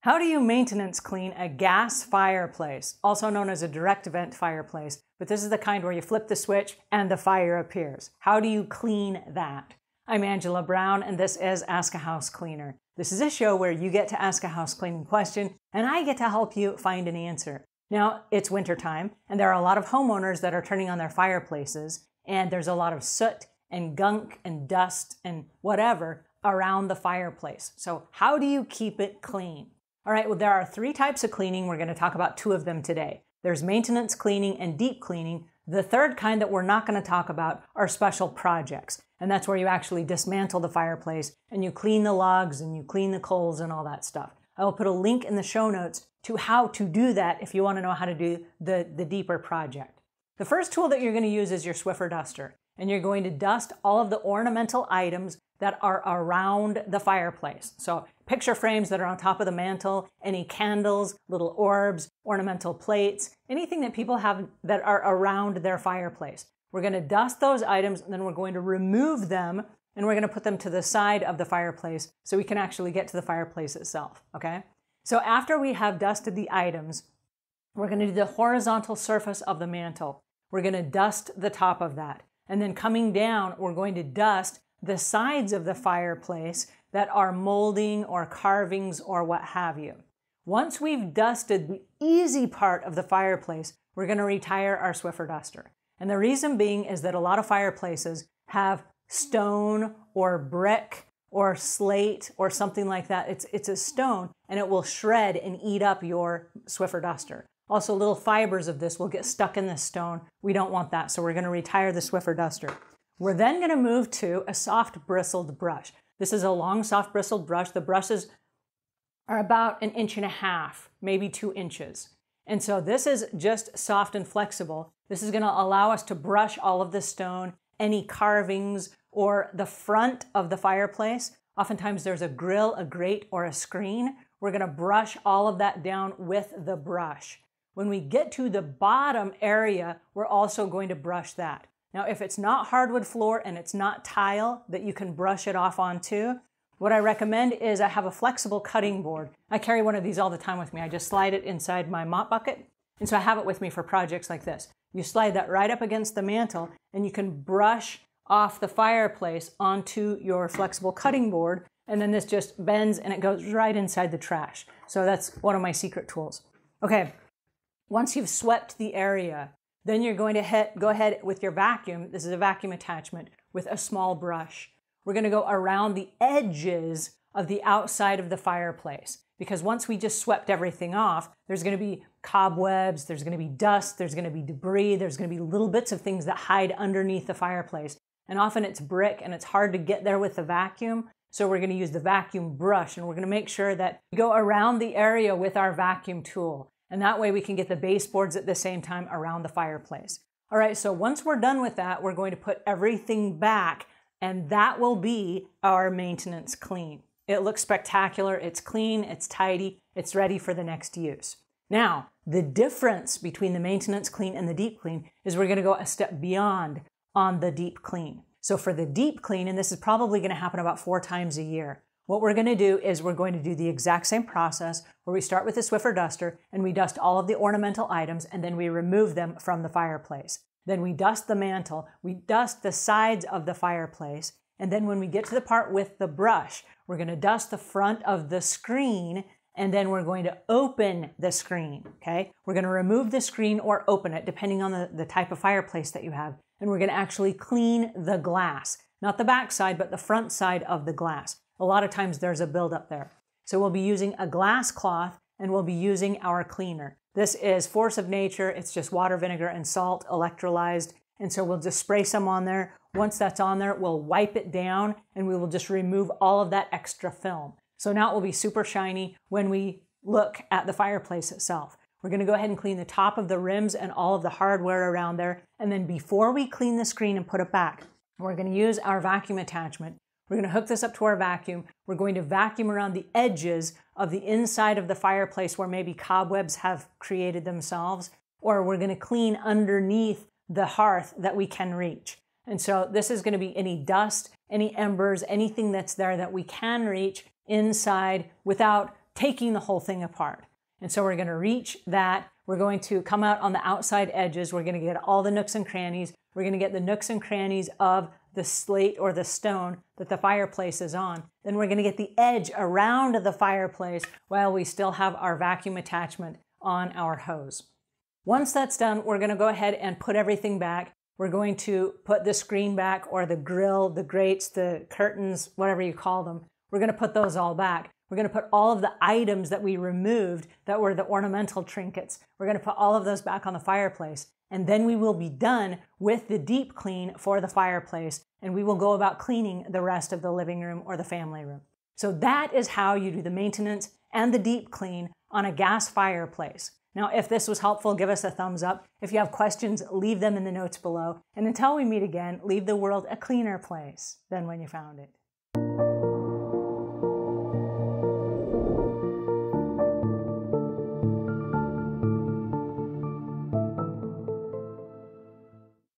How do you maintenance clean a gas fireplace, also known as a direct vent fireplace, but this is the kind where you flip the switch and the fire appears. How do you clean that? I'm Angela Brown, and this is Ask a House Cleaner. This is a show where you get to ask a house cleaning question, and I get to help you find an answer. Now, it's wintertime, and there are a lot of homeowners that are turning on their fireplaces, and there's a lot of soot and gunk and dust and whatever around the fireplace. So how do you keep it clean? All right, well, there are three types of cleaning. We're going to talk about two of them today. There's maintenance cleaning and deep cleaning. The third kind that we're not going to talk about are special projects. And that's where you actually dismantle the fireplace and you clean the logs and you clean the coals and all that stuff. I will put a link in the show notes to how to do that if you want to know how to do the deeper project. The first tool that you're going to use is your Swiffer duster. And you're going to dust all of the ornamental items that are around the fireplace. So picture frames that are on top of the mantle, any candles, little orbs, ornamental plates, anything that people have that are around their fireplace. We're going to dust those items and then we're going to remove them and we're going to put them to the side of the fireplace so we can actually get to the fireplace itself, okay? So after we have dusted the items, we're going to do the horizontal surface of the mantle. We're going to dust the top of that. And then coming down, we're going to dust the sides of the fireplace that are molding or carvings or what have you. Once we've dusted the easy part of the fireplace, we're going to retire our Swiffer duster. And the reason being is that a lot of fireplaces have stone or brick or slate or something like that. It's a stone and it will shred and eat up your Swiffer duster. Also, little fibers of this will get stuck in the stone. We don't want that, so we're going to retire the Swiffer duster. We're then going to move to a soft bristled brush. This is a long soft bristled brush. The brushes are about 1.5 inches, maybe 2 inches. And so this is just soft and flexible. This is going to allow us to brush all of the stone, any carvings, or the front of the fireplace. Oftentimes there's a grill, a grate, or a screen. We're going to brush all of that down with the brush. When we get to the bottom area, we're also going to brush that. Now, if it's not hardwood floor and it's not tile that you can brush it off onto, what I recommend is I have a flexible cutting board. I carry one of these all the time with me. I just slide it inside my mop bucket. And so I have it with me for projects like this. You slide that right up against the mantle and you can brush off the fireplace onto your flexible cutting board. And then this just bends and it goes right inside the trash. So that's one of my secret tools. Okay. Once you've swept the area, then you're going to go ahead with your vacuum. This is a vacuum attachment with a small brush. We're going to go around the edges of the outside of the fireplace because once we just swept everything off, there's going to be cobwebs, there's going to be dust, there's going to be debris, there's going to be little bits of things that hide underneath the fireplace. And often it's brick and it's hard to get there with the vacuum. So we're going to use the vacuum brush and we're going to make sure that we go around the area with our vacuum tool. And that way we can get the baseboards at the same time around the fireplace. All right, so once we're done with that, we're going to put everything back and that will be our maintenance clean. It looks spectacular, it's clean, it's tidy, it's ready for the next use. Now, the difference between the maintenance clean and the deep clean is we're gonna go a step beyond on the deep clean. So for the deep clean, and this is probably gonna happen about 4 times a year, what we're going to do is we're going to do the exact same process where we start with the Swiffer duster and we dust all of the ornamental items and then we remove them from the fireplace. Then we dust the mantle, we dust the sides of the fireplace, and then when we get to the part with the brush, we're going to dust the front of the screen and then we're going to open the screen, okay? We're going to remove the screen or open it depending on the type of fireplace that you have, and we're going to actually clean the glass, not the back side, but the front side of the glass. A lot of times there's a buildup there. So we'll be using a glass cloth and we'll be using our cleaner. This is force of nature. It's just water, vinegar, and salt electrolyzed. And so we'll just spray some on there. Once that's on there, we'll wipe it down and we will just remove all of that extra film. So now it will be super shiny when we look at the fireplace itself. We're going to go ahead and clean the top of the rims and all of the hardware around there. And then before we clean the screen and put it back, we're going to use our vacuum attachment. We're going to hook this up to our vacuum. We're going to vacuum around the edges of the inside of the fireplace where maybe cobwebs have created themselves, or we're going to clean underneath the hearth that we can reach. And so this is going to be any dust, any embers, anything that's there that we can reach inside without taking the whole thing apart. And so we're going to reach that. We're going to come out on the outside edges. We're going to get all the nooks and crannies. We're going to get the nooks and crannies of the slate or the stone that the fireplace is on. Then we're going to get the edge around the fireplace while we still have our vacuum attachment on our hose. Once that's done, we're going to go ahead and put everything back. We're going to put the screen back, or the grill, the grates, the curtains, whatever you call them. We're going to put those all back. We're going to put all of the items that we removed that were the ornamental trinkets. We're going to put all of those back on the fireplace. And then we will be done with the deep clean for the fireplace, and we will go about cleaning the rest of the living room or the family room. So that is how you do the maintenance and the deep clean on a gas fireplace. Now, if this was helpful, give us a thumbs up. If you have questions, leave them in the notes below. And until we meet again, leave the world a cleaner place than when you found it.